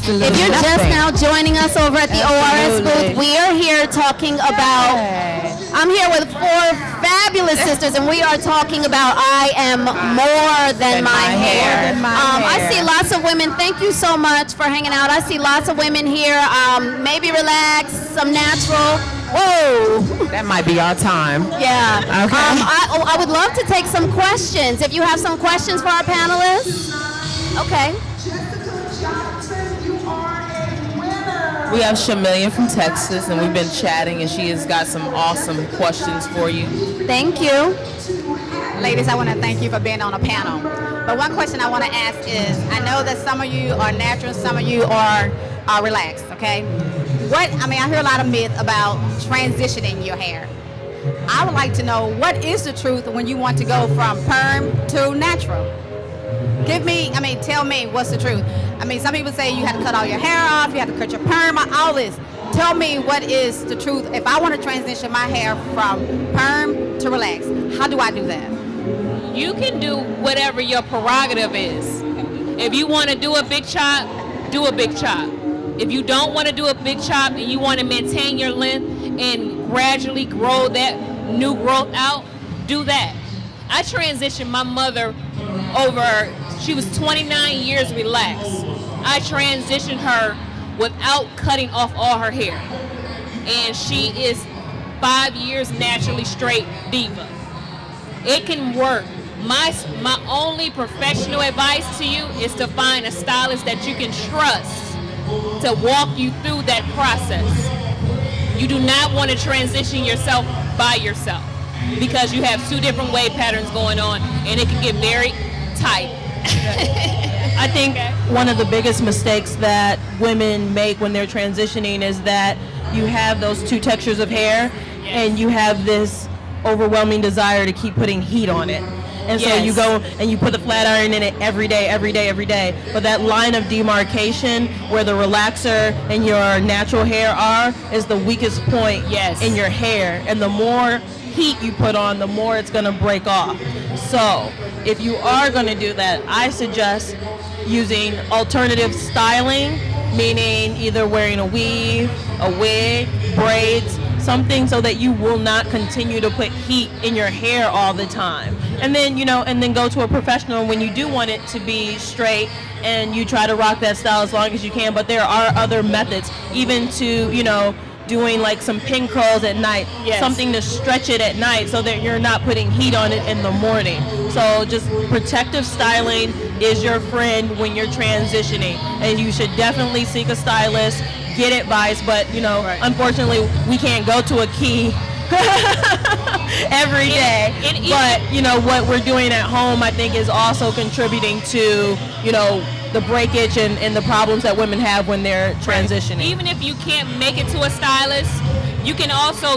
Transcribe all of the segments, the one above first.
Absolutely. If you're just now joining us over at the ORS booth, we are here talking about, I'm here with four fabulous sisters, and we are talking about I am more than my hair. I see lots of women. Thank you so much for hanging out. I see lots of women here. Maybe relax, some natural. Whoa. That might be our time. Yeah. Okay. I would love to take some questions. If you have some questions for our panelists. Okay. We have Shamillion from Texas, and we've been chatting, and she has got some awesome questions for you. Thank you. Ladies, I want to thank you for being on a panel. But one question I want to ask is, I know that some of you are natural, some of you are relaxed, okay? I hear a lot of myth about transitioning your hair. I would like to know, what is the truth when you want to go from perm to natural? Tell me what's the truth. Some people say you have to cut all your hair off, you have to cut your perm, all this. Tell me what is the truth. If I want to transition my hair from perm to relax, how do I do that? You can do whatever your prerogative is. If you want to do a big chop, do a big chop. If you don't want to do a big chop and you want to maintain your length and gradually grow that new growth out, do that. I transitioned my mother over, she was 29 years relaxed. I transitioned her without cutting off all her hair. And she is 5 years naturally straight diva. It can work. My only professional advice to you is to find a stylist that you can trust to walk you through that process. You do not want to transition yourself by yourself because you have two different wave patterns going on and it can get very tight. I think one of the biggest mistakes that women make when they're transitioning is that you have those two textures of hair and you have this overwhelming desire to keep putting heat on it. And so you go and you put the flat iron in it every day. But that line of demarcation where the relaxer and your natural hair are is the weakest point in your hair. And the more heat you put on, the more it's going to break off. So if you are going to do that, I suggest using alternative styling, meaning either wearing a weave, a wig, braids, something so that you will not continue to put heat in your hair all the time. And then, go to a professional when you do want it to be straight and you try to rock that style as long as you can. But there are other methods, even to, doing like some pin curls at night, something to stretch it at night so that you're not putting heat on it in the morning. So just protective styling is your friend when you're transitioning, and you should definitely seek a stylist, get advice, but unfortunately we can't go to a key every day. But what we're doing at home, I think, is also contributing to the breakage and the problems that women have when they're transitioning. Even if you can't make it to a stylist, you can also,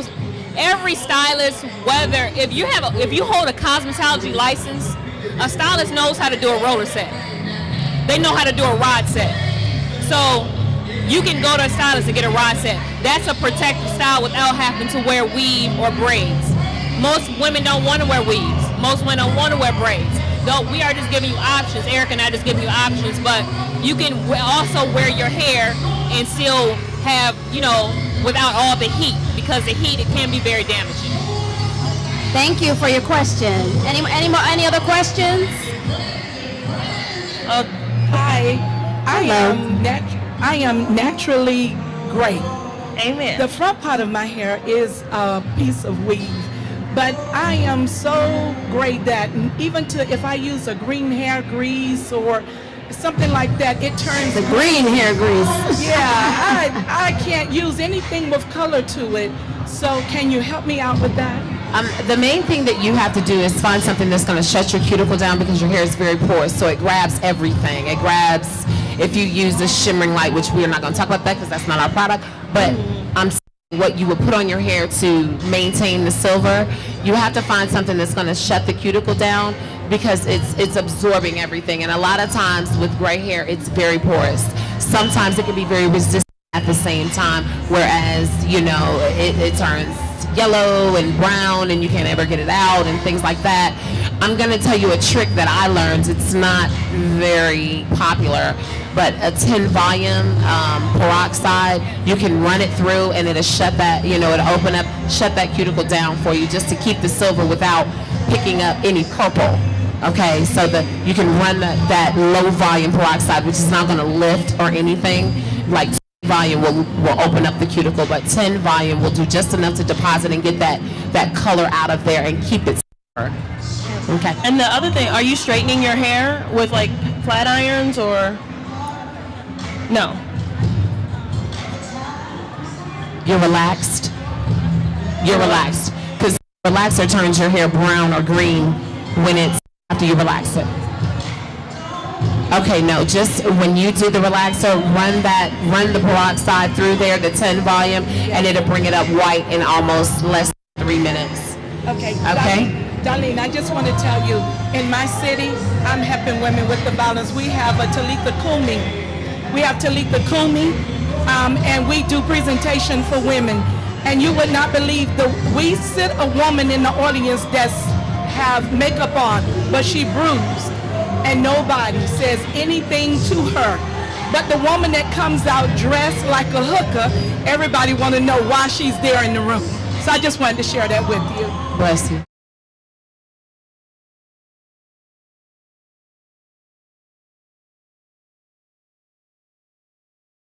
every stylist, whether if you hold a cosmetology license, a stylist knows how to do a roller set. They know how to do a rod set. So you can go to a stylist and get a rod set. That's a protective style without having to wear weave or braids. Most women don't want to wear weaves. Most women don't want to wear braids. Though we are just giving you options. Eric and I just giving you options, but you can also wear your hair and still have, without all the heat, because the heat, it can be very damaging. Thank you for your question. Any other questions? Hi, I am naturally gray. Amen. The front part of my hair is a piece of weave, but I am so gray that even if I use a green hair grease or something like that, it turns the green hair grease. Yeah, I can't use anything with color to it. So can you help me out with that? The main thing that you have to do is find something that's going to shut your cuticle down because your hair is very porous, so it grabs everything. It grabs, if you use the shimmering light, which we are not going to talk about that because that's not our product, but I'm saying what you would put on your hair to maintain the silver, you have to find something that's going to shut the cuticle down because it's absorbing everything. And a lot of times with gray hair, it's very porous. Sometimes it can be very resistant at the same time, whereas, it turns yellow and brown and you can't ever get it out and things like that. I'm going to tell you a trick that I learned. It's not very popular, but a 10 volume peroxide, you can run it through and it'll shut that, it'll open up, shut that cuticle down for you, just to keep the silver without picking up any purple. Okay, so you can run that low volume peroxide, which is not going to lift or anything. Like 10 volume will open up the cuticle, but 10 volume will do just enough to deposit and get that color out of there and keep it silver. Okay. And the other thing, are you straightening your hair with like flat irons or no? You're relaxed. You're relaxed. Because relaxer turns your hair brown or green when it's after you relax it. Okay, no, just when you do the relaxer, run the peroxide through there, the 10 volume, and it'll bring it up white in almost less than 3 minutes. Okay? Darlene, I just want to tell you, in my city, I'm helping women with the violence. We have a Talitha Kumi. And we do presentation for women. And you would not believe, we sit a woman in the audience that's have makeup on, but she bruised. And nobody says anything to her. But the woman that comes out dressed like a hooker, everybody want to know why she's there in the room. So I just wanted to share that with you. Bless you.